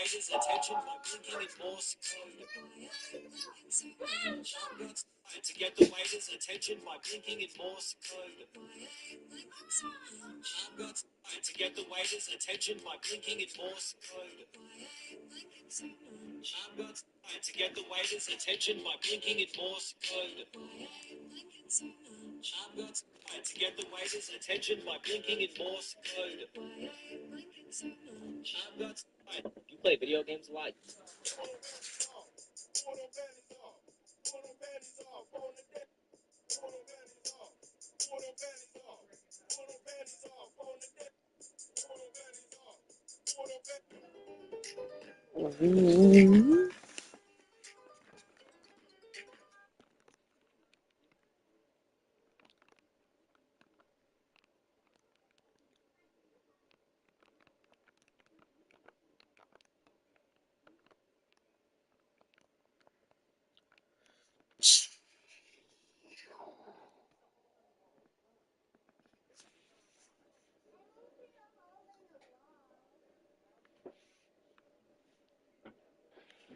waiter's attention by blinking in Morse code. To get the waiter's attention by blinking in Morse code. To get the waiter's attention by blinking in Morse code. To get the waiter's attention by blinking in Morse code. To get the waiter's attention by blinking in Morse code. You play video games a lot?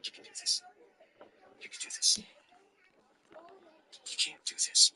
You can do this. You can do this. You can't do this.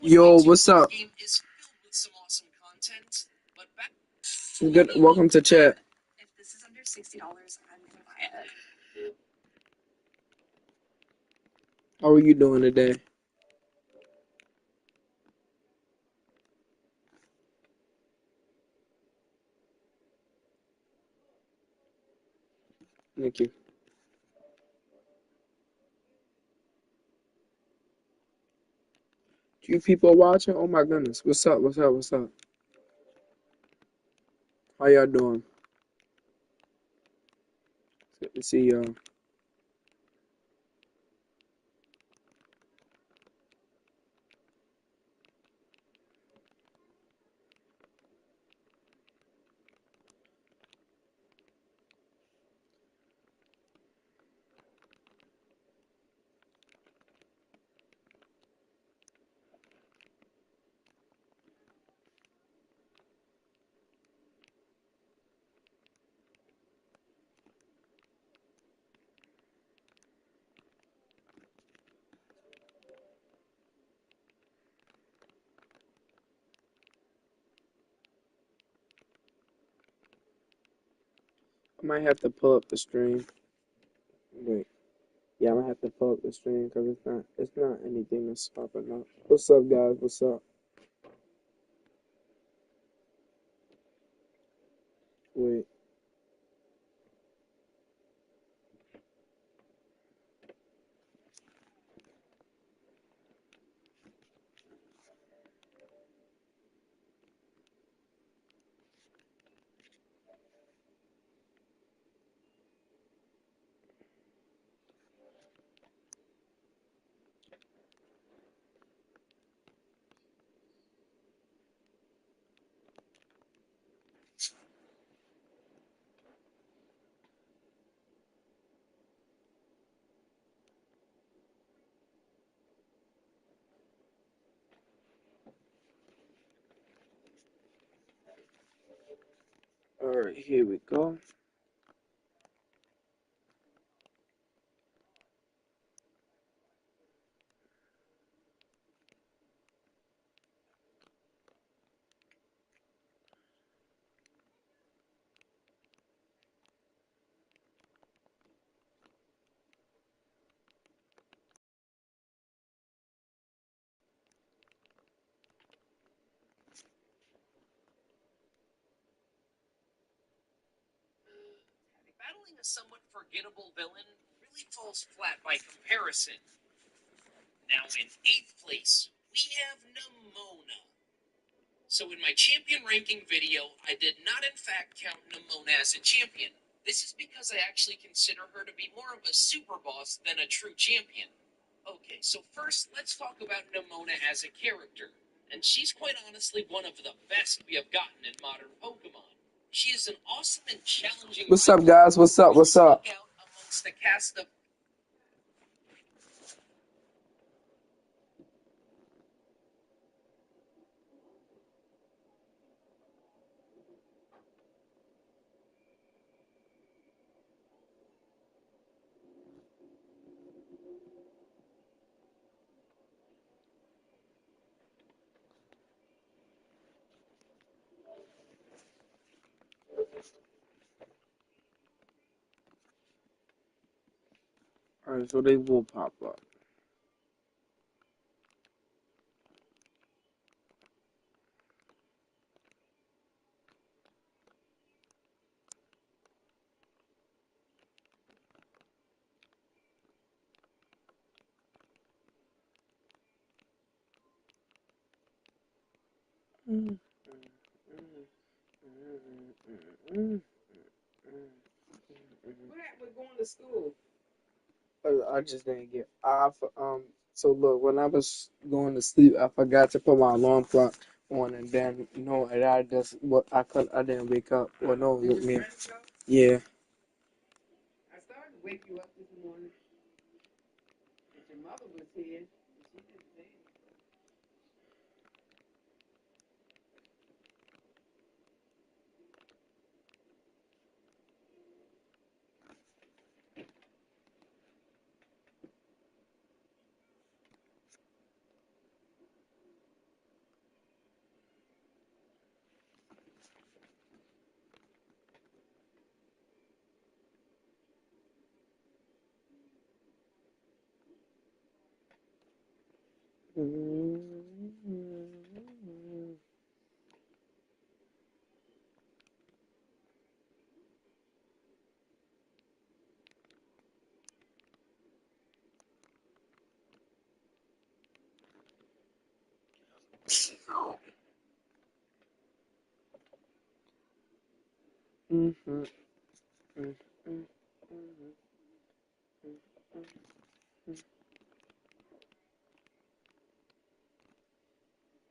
Yo, what's up? Good. Welcome to chat. If this is under $60, I'm gonna buy it. How are you doing today? Thank you. You people watching? Oh my goodness. What's up? What's up? What's up? How y'all doing? Good to see y'all. I might have to pull up the stream. Wait. Yeah, I might have to pull up the stream because it's not anything that's popping up. What's up, guys? What's up? Wait. All right, here we go. Battling a somewhat forgettable villain really falls flat by comparison. Now in 8th place, we have Nimona. So in my champion ranking video, I did not in fact count Nimona as a champion. This is because I actually consider her to be more of a super boss than a true champion. Okay, so first let's talk about Nimona as a character. And she's quite honestly one of the best we have gotten in modern Pokemon. She is an awesome and challenging. What's up, guys? What's up? What's up? Out amongst the cast of. All right, so they will pop up. We're going to school. I just didn't get off. So look, when I was going to sleep, I forgot to put my alarm clock on, and then and I just I didn't wake up. Well, no, You with was me. ready to go? Yeah. I started to wake you up this morning, but your mother was here. And she didn't say anything.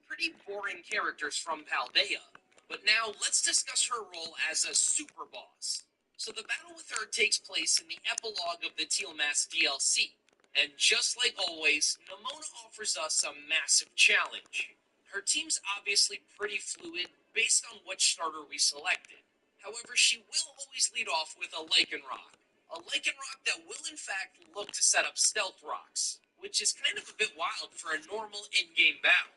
Pretty boring characters from Paldea, but now let's discuss her role as a super boss. So the battle with her takes place in the epilogue of the Teal Mask DLC, and just like always, Nimona offers us a massive challenge. Her team's obviously pretty fluid based on which starter we selected. However, she will always lead off with a Lycanroc. A Lycanroc that will in fact look to set up stealth rocks, which is kind of a bit wild for a normal in-game battle.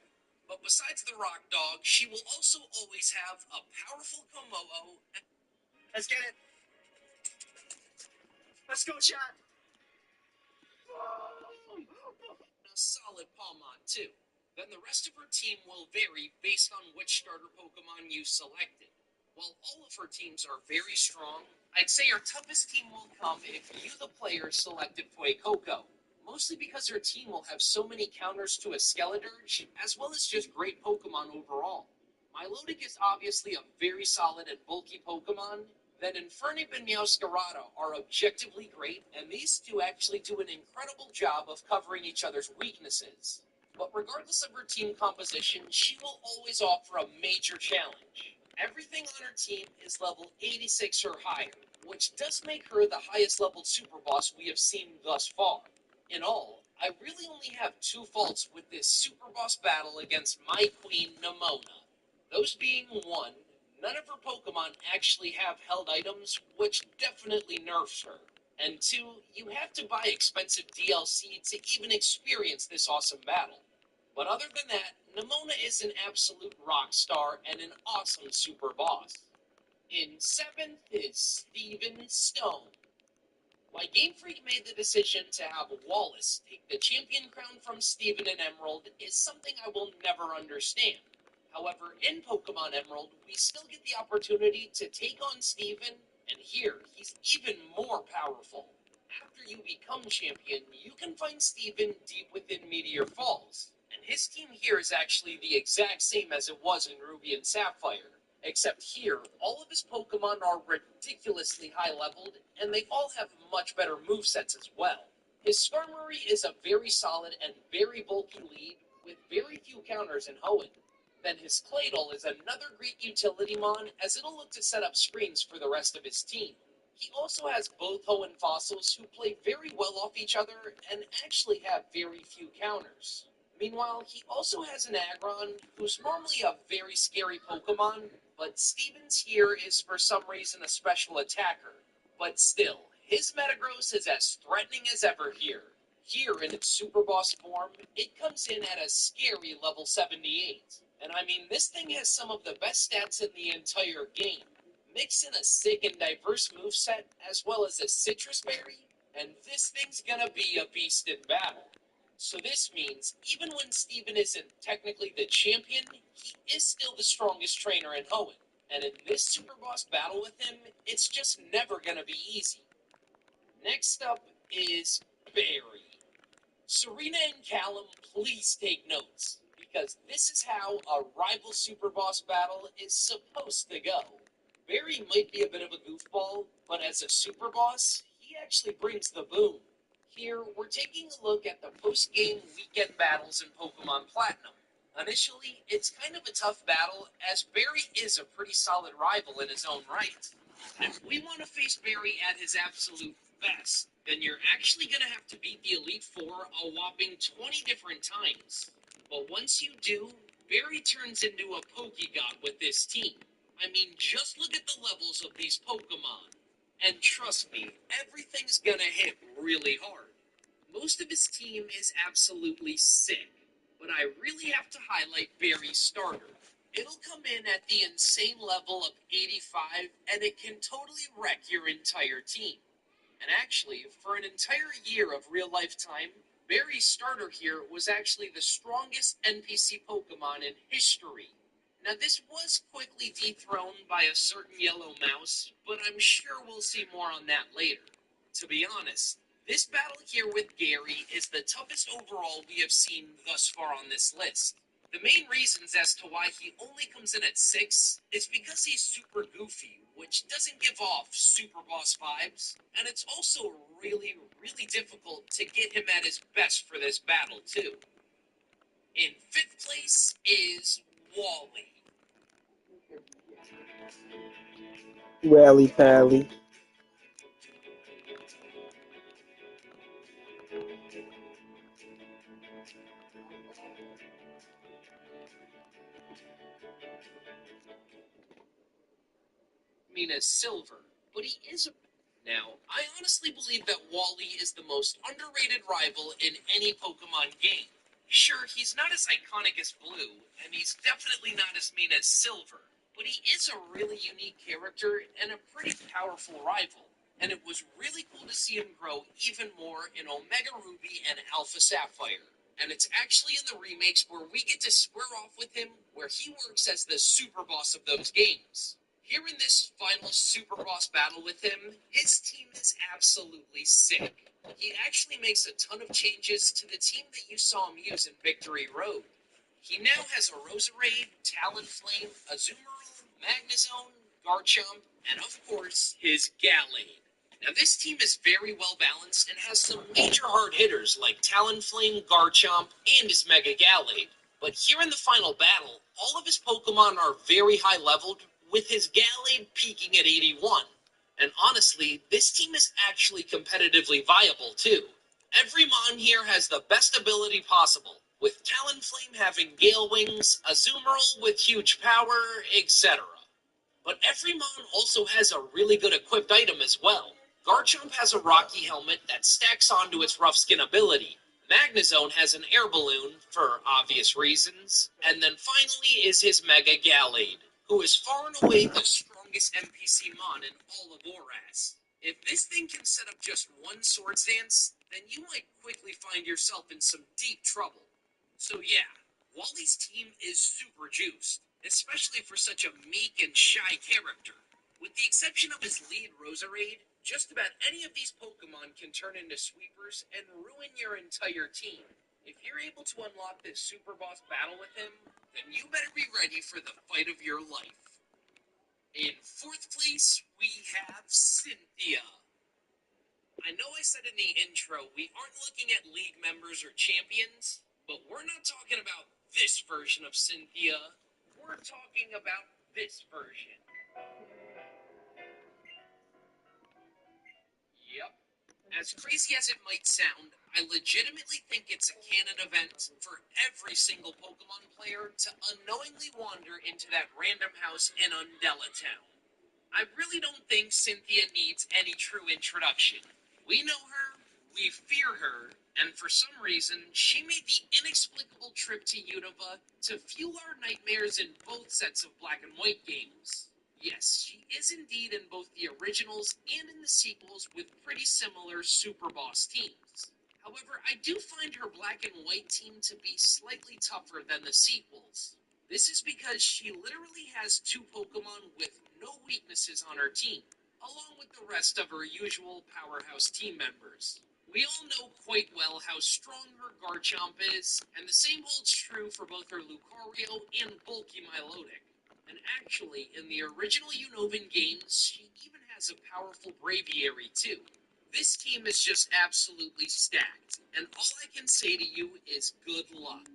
But besides the rock dog, she will also always have a powerful Komodo. Let's get it. Let's go, chat. A solid Palmon, too. Then the rest of her team will vary based on which starter Pokemon you selected. While all of her teams are very strong, I'd say her toughest team will come if you, the player, selected Fuecoco. Mostly because her team will have so many counters to a Skeledirge, as well as just great Pokemon overall. Milotic is obviously a very solid and bulky Pokemon. Then Infernape and Meowscarada are objectively great, and these two actually do an incredible job of covering each other's weaknesses. But regardless of her team composition, she will always offer a major challenge. Everything on her team is level 86 or higher, which does make her the highest leveled super boss we have seen thus far. In all, I really only have two faults with this super boss battle against my queen Nimona. Those being one, none of her Pokemon actually have held items, which definitely nerfs her. And two, you have to buy expensive DLC to even experience this awesome battle. But other than that, Nimona is an absolute rock star and an awesome super boss. In 7th is Steven Stone. Why Game Freak made the decision to have Wallace take the champion crown from Steven and Emerald is something I will never understand. However, in Pokemon Emerald, we still get the opportunity to take on Steven, and here, he's even more powerful. After you become champion, you can find Steven deep within Meteor Falls, and his team here is actually the exact same as it was in Ruby and Sapphire. Except here, all of his Pokemon are ridiculously high leveled, and they all have much better movesets as well. His Skarmory is a very solid and very bulky lead, with very few counters in Hoenn. Then his Claydol is another great utility mon, as it'll look to set up screens for the rest of his team. He also has both Hoenn fossils who play very well off each other and actually have very few counters. Meanwhile, he also has an Aggron, who's normally a very scary Pokemon, but Stevens here is for some reason a special attacker. But still, his Metagross is as threatening as ever here. Here, in its Super Boss form, it comes in at a scary level 78. And I mean, this thing has some of the best stats in the entire game. Mix in a sick and diverse moveset, as well as a Citrus Berry, and this thing's gonna be a beast in battle. So this means, even when Steven isn't technically the champion, he is still the strongest trainer in Hoenn. And in this Super Boss battle with him, it's just never gonna be easy. Next up is Barry. Serena and Callum, please take notes, because this is how a rival Super Boss battle is supposed to go. Barry might be a bit of a goofball, but as a Super Boss, he actually brings the boom. Here, we're taking a look at the post-game weekend battles in Pokemon Platinum. Initially, it's kind of a tough battle, as Barry is a pretty solid rival in his own right. And if we want to face Barry at his absolute best, then you're actually going to have to beat the Elite Four a whopping 20 different times. But once you do, Barry turns into a Pokegod with this team. I mean, just look at the levels of these Pokemon. And trust me, everything's gonna hit really hard. Most of his team is absolutely sick, but I really have to highlight Barry's starter. It'll come in at the insane level of 85, and it can totally wreck your entire team. And actually, for an entire year of real life time, Barry's starter here was actually the strongest NPC Pokemon in history. Now, this was quickly dethroned by a certain yellow mouse, but I'm sure we'll see more on that later. To be honest, this battle here with Gary is the toughest overall we have seen thus far on this list. The main reasons as to why he only comes in at 6 is because he's super goofy, which doesn't give off super boss vibes, and it's also really, really difficult to get him at his best for this battle, too. In 5th place is Wally. Rally Pally. Mina's silver, but he is a... Now, I honestly believe that Wally is the most underrated rival in any Pokemon game. Sure, he's not as iconic as Blue, and he's definitely not as mean as Silver, but he is a really unique character and a pretty powerful rival. And it was really cool to see him grow even more in Omega Ruby and Alpha Sapphire. And it's actually in the remakes where we get to square off with him, where he works as the super boss of those games. Here in this final super boss battle with him, his team is absolutely sick. He actually makes a ton of changes to the team that you saw him use in Victory Road. He now has a Roserade, Talonflame, Azumarill, Magnezone, Garchomp, and of course, his Gallade. Now this team is very well balanced and has some major hard hitters like Talonflame, Garchomp, and his Mega Gallade. But here in the final battle, all of his Pokemon are very high leveled, with his Gallade peaking at 81. And honestly, this team is actually competitively viable too. Every Mon here has the best ability possible, with Talonflame having Gale Wings, Azumarill with huge power, etc. But every Mon also has a really good equipped item as well. Garchomp has a Rocky Helmet that stacks onto its Rough Skin ability. Magnezone has an air balloon, for obvious reasons. And then finally is his Mega Gallade, who is far and away the strongest NPC Mon in all of ORAS. If this thing can set up just one Swords Dance, then you might quickly find yourself in some deep trouble. So yeah, Wally's team is super juiced, especially for such a meek and shy character. With the exception of his lead Roserade, just about any of these Pokemon can turn into sweepers and ruin your entire team. If you're able to unlock this super boss battle with him, then you better be ready for the fight of your life. In 4th place, we have Cynthia. I know I said in the intro we aren't looking at league members or champions, but we're not talking about this version of Cynthia. We're talking about this version. Yep. As crazy as it might sound, I legitimately think it's a canon event for every single Pokemon player to unknowingly wander into that random house in Undella Town. I really don't think Cynthia needs any true introduction. We know her, we fear her, and for some reason, she made the inexplicable trip to Unova to fuel our nightmares in both sets of Black and White games. Yes, she is indeed in both the originals and in the sequels with pretty similar super boss teams. However, I do find her Black and White team to be slightly tougher than the sequels. This is because she literally has 2 Pokemon with no weaknesses on her team, along with the rest of her usual powerhouse team members. We all know quite well how strong her Garchomp is, and the same holds true for both her Lucario and bulky Milotic. And actually, in the original Unovan games, she even has a powerful Braviary too. This team is just absolutely stacked, and all I can say to you is good luck.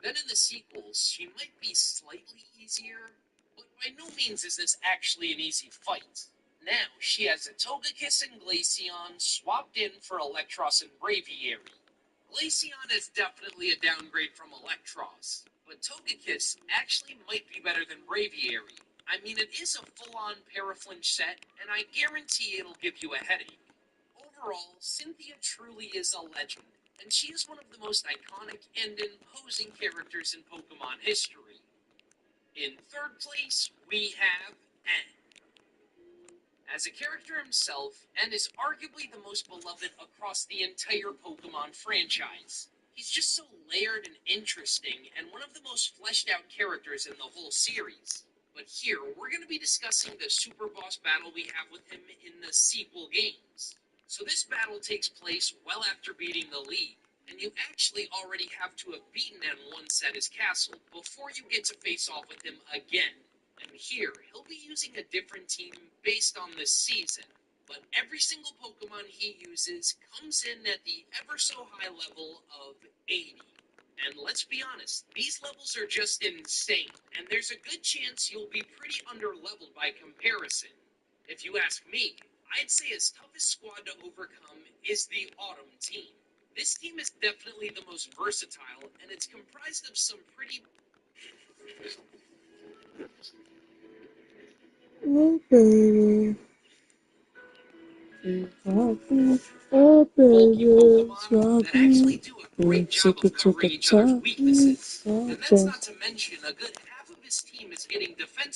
Then in the sequels, she might be slightly easier, but by no means is this actually an easy fight. Now, she has a Togekiss and Glaceon swapped in for Electros and Braviary. Glaceon is definitely a downgrade from Electros, but Togekiss actually might be better than Braviary. I mean, it is a full-on Paraflinch set, and I guarantee it'll give you a headache. Overall, Cynthia truly is a legend, and she is one of the most iconic and imposing characters in Pokemon history. In 3rd place, we have Anne. as a character himself and is arguably the most beloved across the entire Pokemon franchise. He's just so layered and interesting, and one of the most fleshed out characters in the whole series. But here, we're going to be discussing the super boss battle we have with him in the sequel games. So this battle takes place well after beating the League, and you actually already have to have beaten N1 at his castle before you get to face off with him again. And here, he'll be using a different team based on this season, but every single Pokemon he uses comes in at the ever so high level of 80. And let's be honest, these levels are just insane, and there's a good chance you'll be pretty underleveled by comparison. If you ask me, I'd say his toughest squad to overcome is the Autumn team. This team is definitely the most versatile, and it's comprised of some pretty Oh baby, oh bulky baby, Pokemon that actually do a great job of covering each other's weaknesses. And that's not to mention a good half of his team is getting defense